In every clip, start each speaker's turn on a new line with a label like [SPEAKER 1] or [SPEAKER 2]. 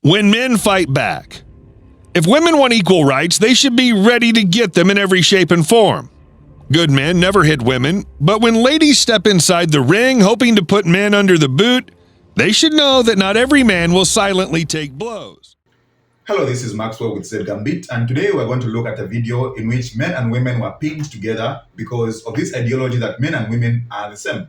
[SPEAKER 1] When men fight back. If women want equal rights, they should be ready to get them in every shape and form. Good men never hit women, but when ladies step inside the ring hoping to put men under the boot, they should know that not every man will silently take blows.
[SPEAKER 2] Hello, this is Maxwell with Z Gambit, and today we're going to look at a video in which men and women were pinned together because of this ideology that men and women are the same.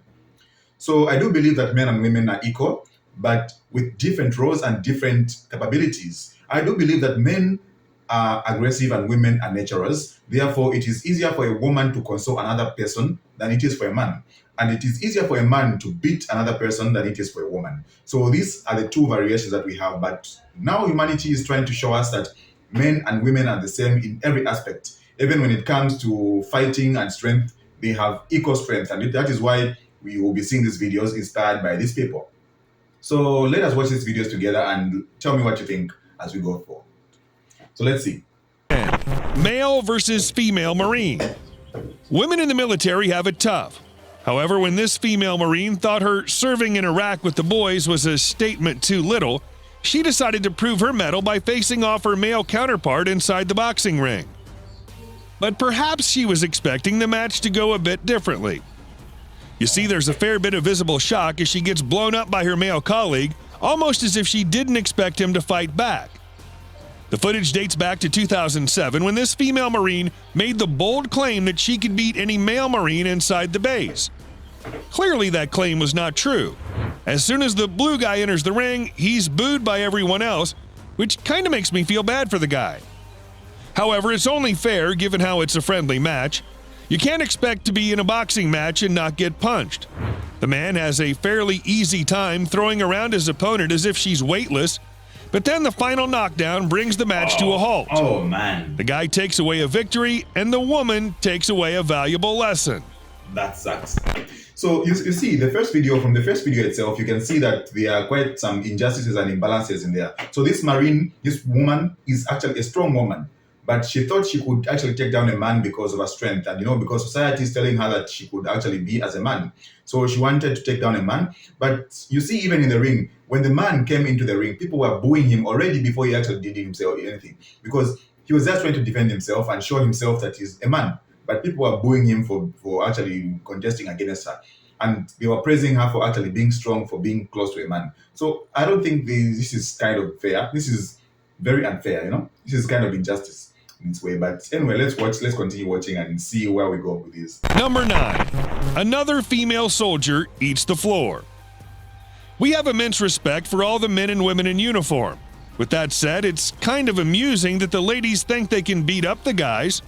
[SPEAKER 2] So I do believe that men and women are equal, but with different roles and different capabilities. I do believe that men are aggressive and women are naturals. Therefore, it is easier for a woman to console another person than it is for a man. And it is easier for a man to beat another person than it is for a woman. So these are the two variations that we have. But now humanity is trying to show us that men and women are the same in every aspect. Even when it comes to fighting and strength, they have equal strength. And that is why we will be seeing these videos inspired by these people. So let us watch these videos together and tell me what you think as we go forward. So let's see.
[SPEAKER 1] Male versus female Marine. Women in the military have it tough. However, when this female Marine thought her serving in Iraq with the boys was a statement too little, she decided to prove her mettle by facing off her male counterpart inside the boxing ring. But perhaps she was expecting the match to go a bit differently. You see, there's a fair bit of visible shock as she gets blown up by her male colleague, almost as if she didn't expect him to fight back. The footage dates back to 2007 when this female Marine made the bold claim that she could beat any male Marine inside the base. Clearly that claim was not true. As soon as the blue guy enters the ring, he's booed by everyone else, which kinda makes me feel bad for the guy. However, it's only fair given how it's a friendly match. You can't expect to be in a boxing match and not get punched. The man has a fairly easy time throwing around his opponent as if she's weightless, but then the final knockdown brings the match to a halt.
[SPEAKER 2] Oh man.
[SPEAKER 1] The guy takes away a victory, and the woman takes away a valuable lesson.
[SPEAKER 2] That sucks. So you see, from the first video itself, you can see that there are quite some injustices and imbalances in there. So this woman is actually a strong woman, but she thought she could actually take down a man because of her strength, and because society is telling her that she could actually be as a man. So she wanted to take down a man, but you see, even in the ring, when the man came into the ring, people were booing him already before he actually did himself anything, because he was just trying to defend himself and show himself that he's a man. But people were booing him for actually contesting against her, and they were praising her for actually being strong, for being close to a man. So I don't think this is kind of fair. This is very unfair, This is kind of injustice in its way. But anyway, let's continue watching and see where we go with this.
[SPEAKER 1] Number 9. Another female soldier eats the floor. We have immense respect for all the men and women in uniform. With that said, it's kind of amusing that the ladies think they can beat up the guys.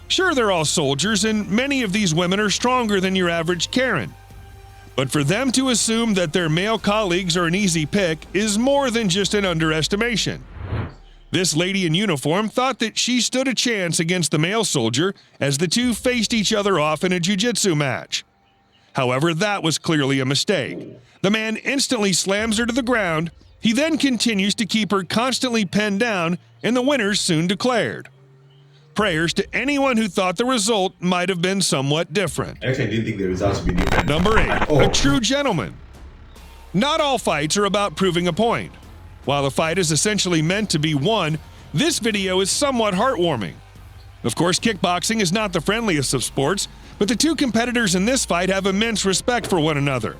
[SPEAKER 1] Sure, they're all soldiers, and many of these women are stronger than your average Karen. But for them to assume that their male colleagues are an easy pick is more than just an underestimation. This lady in uniform thought that she stood a chance against the male soldier as the two faced each other off in a jiu-jitsu match. However, that was clearly a mistake. The man instantly slams her to the ground. He then continues to keep her constantly pinned down, and the winner's soon declared. Prayers to anyone who thought the result might have been somewhat different.
[SPEAKER 2] Actually, I didn't think the results would be different.
[SPEAKER 1] Number 8. A true gentleman. Not all fights are about proving a point. While the fight is essentially meant to be won, this video is somewhat heartwarming. Of course, kickboxing is not the friendliest of sports, but the two competitors in this fight have immense respect for one another.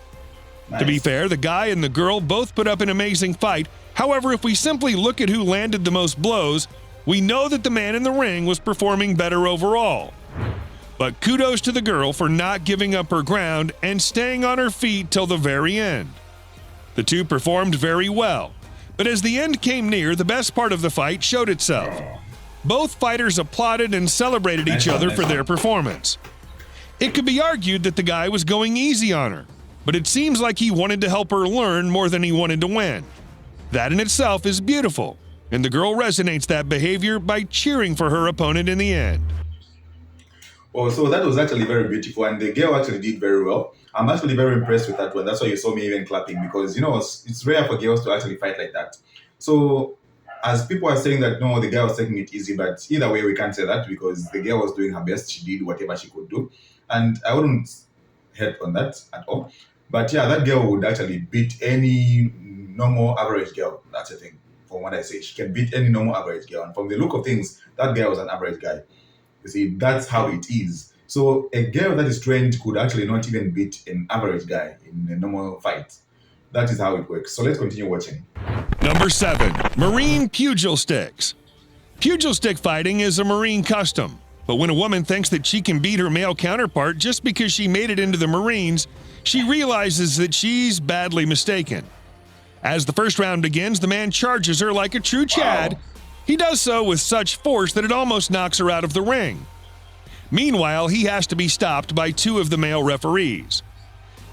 [SPEAKER 2] Nice.
[SPEAKER 1] To be fair, the guy and the girl both put up an amazing fight. However, if we simply look at who landed the most blows, we know that the man in the ring was performing better overall. But kudos to the girl for not giving up her ground and staying on her feet till the very end. The two performed very well, but as the end came near, the best part of the fight showed itself. Both fighters applauded and celebrated each other for their performance. It could be argued that the guy was going easy on her, but it seems like he wanted to help her learn more than he wanted to win. That in itself is beautiful, and the girl resonates that behavior by cheering for her opponent in the end.
[SPEAKER 2] Oh, so that was actually very beautiful, and the girl actually did very well. I'm actually very impressed with that one. That's why you saw me even clapping, because it's rare for girls to actually fight like that. So as people are saying that no, the girl was taking it easy, but either way we can't say that, because the girl was doing her best. She did whatever she could do, and I wouldn't hate on that at all. But yeah, that girl would actually beat any normal average girl. That's the thing. from what I say. She can beat any normal average girl. And from the look of things, that guy was an average guy. You see, that's how it is. So a girl that is trained could actually not even beat an average guy in a normal fight. That is how it works. So let's continue watching.
[SPEAKER 1] Number 7. Marine Pugil Sticks. Pugil stick fighting is a Marine custom, but when a woman thinks that she can beat her male counterpart just because she made it into the Marines, she realizes that she's badly mistaken. As the first round begins, the man charges her like a true Chad.
[SPEAKER 2] Wow.
[SPEAKER 1] He does so with such force that it almost knocks her out of the ring. Meanwhile, he has to be stopped by 2 of the male referees.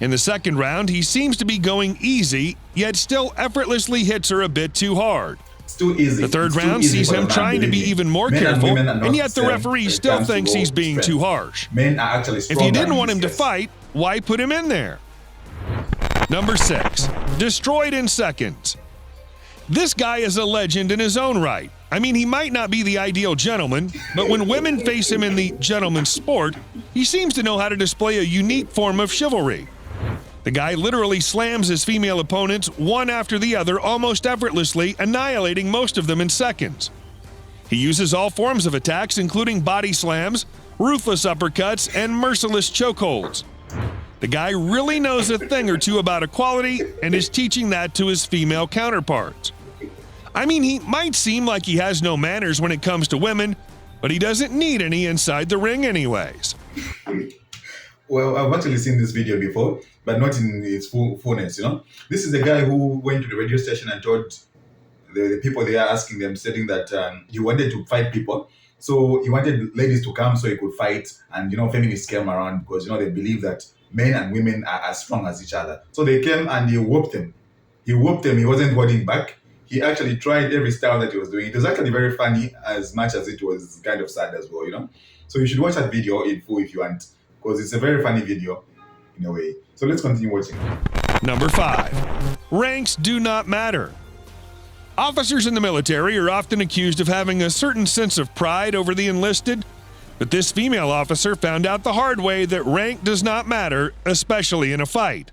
[SPEAKER 1] In the second round, he seems to be going easy, yet still effortlessly hits her a bit too hard.
[SPEAKER 2] It's too easy.
[SPEAKER 1] The third round sees him trying to be even more careful, and yet the referee still thinks he's being too harsh.
[SPEAKER 2] Men are actually
[SPEAKER 1] If
[SPEAKER 2] stronger.
[SPEAKER 1] you didn't want him to fight, why put him in there? Number 6. Destroyed in seconds. This guy is a legend in his own right. I mean, he might not be the ideal gentleman, but when women face him in the gentleman's sport, he seems to know how to display a unique form of chivalry. The guy literally slams his female opponents one after the other almost effortlessly, annihilating most of them in seconds. He uses all forms of attacks, including body slams, ruthless uppercuts, and merciless chokeholds. The guy really knows a thing or two about equality and is teaching that to his female counterparts. I mean, he might seem like he has no manners when it comes to women, but he doesn't need any inside the ring anyways.
[SPEAKER 2] Well, I've actually seen this video before, but not in its fullness, you know. This is the guy who went to the radio station and told the people they are asking them, stating that he wanted to fight people. So he wanted ladies to come so he could fight, and, you know, feminists came around because, you know, they believe that men and women are as strong as each other. So they came and he whooped them. He whooped them. He wasn't holding back. He actually tried every style that he was doing. It was actually very funny as much as it was kind of sad as well, you know. So you should watch that video in full if you want, because it's a very funny video in a way. So let's continue watching.
[SPEAKER 1] Number 5. Ranks do not matter. Officers in the military are often accused of having a certain sense of pride over the enlisted, but this female officer found out the hard way that rank does not matter, especially in a fight.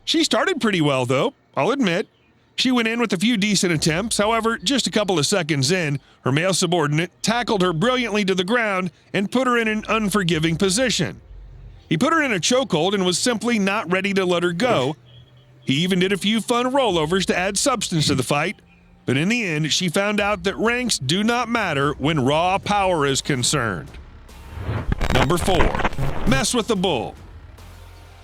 [SPEAKER 1] She started pretty well, though, I'll admit. She went in with a few decent attempts. However, just a couple of seconds in, her male subordinate tackled her brilliantly to the ground and put her in an unforgiving position. He put her in a chokehold and was simply not ready to let her go. He even did a few fun rollovers to add substance to the fight, but in the end, she found out that ranks do not matter when raw power is concerned. Number 4. Mess with the bull.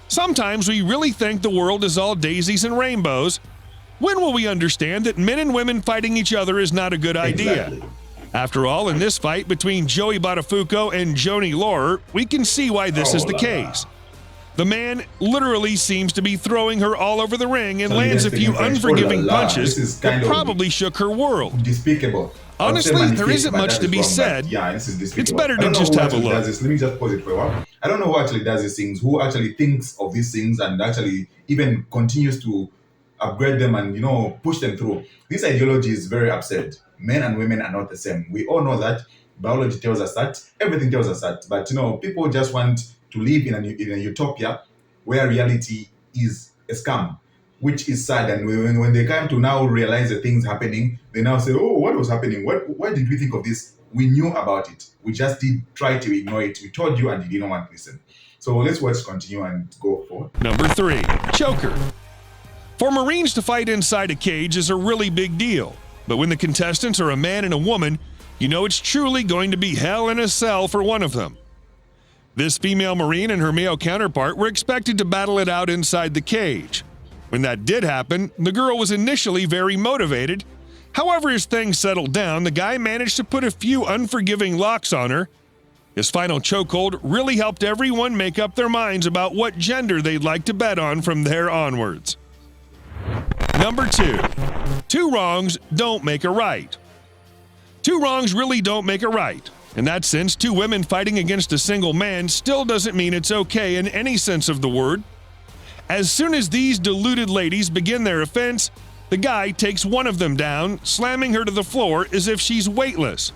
[SPEAKER 1] Sometimes we really think the world is all daisies and rainbows. When will we understand that men and women fighting each other is not a good idea?
[SPEAKER 2] Exactly.
[SPEAKER 1] After all, in this fight between Joey Buttafuoco and Joni Laurer, we can see why this is the case. The man literally seems to be throwing her all over the ring and lands a few unforgiving punches that probably shook her world.
[SPEAKER 2] Despicable.
[SPEAKER 1] Honestly, there isn't much to be said.
[SPEAKER 2] Yeah, this is despicable.
[SPEAKER 1] It's better to just have a look.
[SPEAKER 2] Let me just pause it for a while. I don't know who actually does these things, who actually thinks of these things and actually even continues to upgrade them and, you know, push them through. This ideology is very absurd. Men and women are not the same. We all know that. Biology tells us that. Everything tells us that. But, you know, people just want to live in a utopia where reality is a scam, which is sad. And when they come to now realize the things happening, they now say, oh, what was happening? Why did we think of this? We knew about it. We just did try to ignore it. We told you and you didn't want to listen. So let's continue and go forward.
[SPEAKER 1] Number 3. Choker. For Marines to fight inside a cage is a really big deal, but when the contestants are a man and a woman, you know it's truly going to be hell in a cell for one of them. This female Marine and her male counterpart were expected to battle it out inside the cage. When that did happen, the girl was initially very motivated. However, as things settled down, the guy managed to put a few unforgiving locks on her. His final chokehold really helped everyone make up their minds about what gender they'd like to bet on from there onwards. Number 2. 2 wrongs don't make a right. 2 wrongs really don't make a right. In that sense, 2 women fighting against a single man still doesn't mean it's okay in any sense of the word. As soon as these deluded ladies begin their offense, the guy takes one of them down, slamming her to the floor as if she's weightless.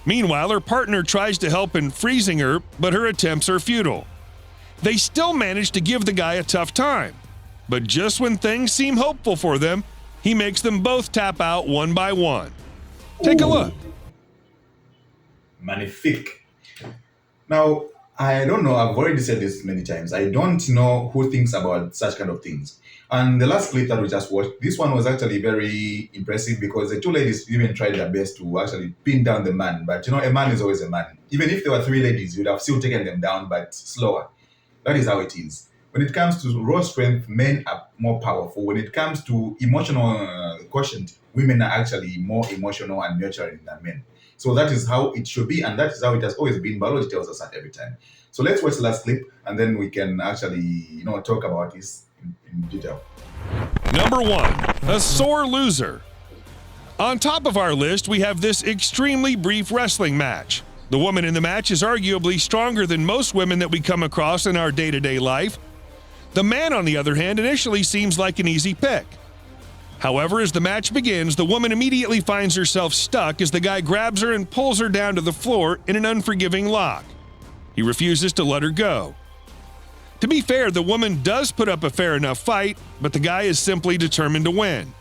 [SPEAKER 1] Meanwhile, her partner tries to help in freezing her, but her attempts are futile. They still manage to give the guy a tough time. But just when things seem hopeful for them, He makes them both tap out one by one. Take a look.
[SPEAKER 2] Magnifique. Now, I don't know, I've already said this many times. I don't know who thinks about such kind of things. And the last clip that we just watched, this one was actually very impressive because the two ladies even tried their best to actually pin down the man. But a man is always a man. Even if there were three ladies, you'd have still taken them down, but slower. That is how it is. When it comes to raw strength, men are more powerful. When it comes to emotional quotient, women are actually more emotional and nurturing than men. So that is how it should be, and that is how it has always been. Biology tells us that every time. So let's watch the last clip, and then we can actually, talk about this in detail.
[SPEAKER 1] Number 1, a sore loser. On top of our list, we have this extremely brief wrestling match. The woman in the match is arguably stronger than most women that we come across in our day-to-day life. The man, on the other hand, initially seems like an easy pick. However, as the match begins, the woman immediately finds herself stuck as the guy grabs her and pulls her down to the floor in an unforgiving lock. He refuses to let her go. To be fair, the woman does put up a fair enough fight, but the guy is simply determined to win.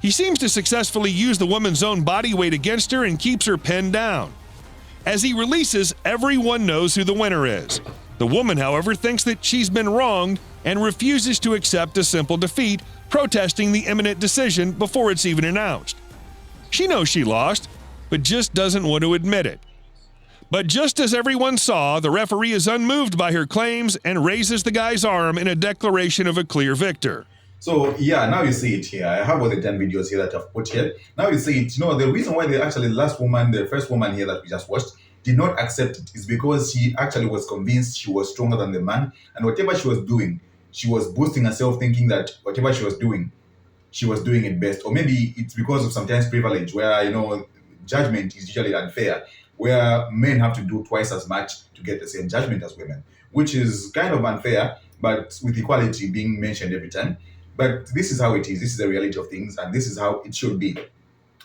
[SPEAKER 1] He seems to successfully use the woman's own body weight against her and keeps her pinned down. As he releases, everyone knows who the winner is. The woman, however, thinks that she's been wronged and refuses to accept a simple defeat, protesting the imminent decision before it's even announced. She knows she lost, but just doesn't want to admit it. But just as everyone saw, the referee is unmoved by her claims and raises the guy's arm in a declaration of a clear victor.
[SPEAKER 2] So yeah, now you see it here. I have all the 10 videos here that I've put here. Now you see it. The reason why the first woman here that we just watched, did not accept it is because she actually was convinced she was stronger than the man, and whatever she was doing, she was boosting herself, thinking that whatever she was doing it best. Or maybe it's because of sometimes privilege, where judgment is usually unfair, where men have to do twice as much to get the same judgment as women, which is kind of unfair, but with equality being mentioned every time. But this is how it is. This is the reality of things, and this is how it should be.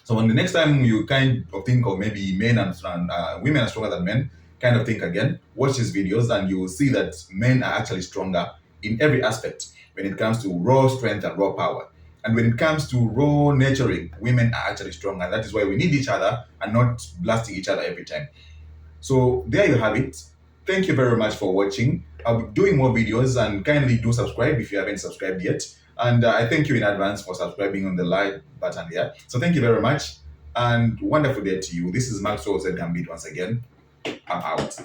[SPEAKER 2] So when the next time you kind of think of maybe women are stronger than men, kind of think again, watch these videos, and you will see that men are actually stronger in every aspect when it comes to raw strength and raw power. And when it comes to raw nurturing, women are actually stronger. That is why we need each other and not blasting each other every time. So there you have it. Thank you very much for watching. I'll be doing more videos, and kindly do subscribe if you haven't subscribed yet. And I thank you in advance for subscribing on the like button here. So thank you very much, and wonderful day to you. This is Maxwell Z Gambit once again. I'm out.